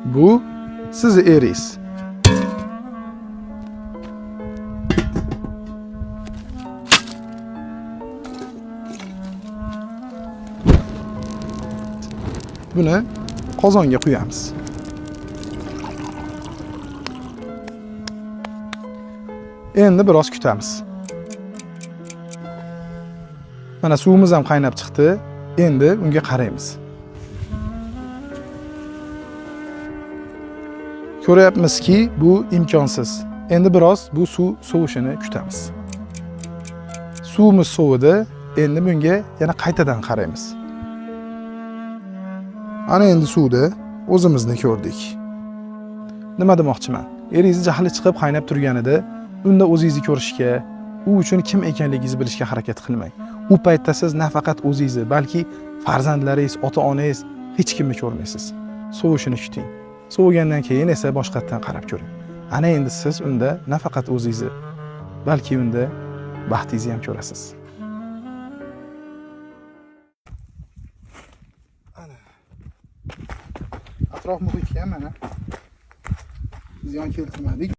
Bu sizni eringiz. Buni qozonga quyamiz. Endi biroz kutamiz. Mana suvimiz ham qaynab chiqdi. Endi unga qaraymiz. Ko'ryapmizki, bu imkonsiz. Endi biroz bu suv sovishini kutamiz. Suvimiz sovidi. Endi bunga yana qaytadan qaraymiz. Ana endi suvda o'zimizni ko'rdik. Nima demoqchiman? Eringiz jahli chiqib qaynab turganida unda o'zingizni ko'rishga, u uchun kim ekanligingizni bilishga harakat qilmang. U paytda siz nafaqat o'zingizni, balki farzandlaringiz, ota-onangiz hech kimni ko'rmaysiz. Sovishini kuting. Sovigandan keyin esa boshqatdan qarab ko'ring. Ana endi siz unda nafaqat o'zingizni, balki unda baxtingizni ham ko'rasiz. Ana. Atrof muhitga mana ziyon keltirmadik.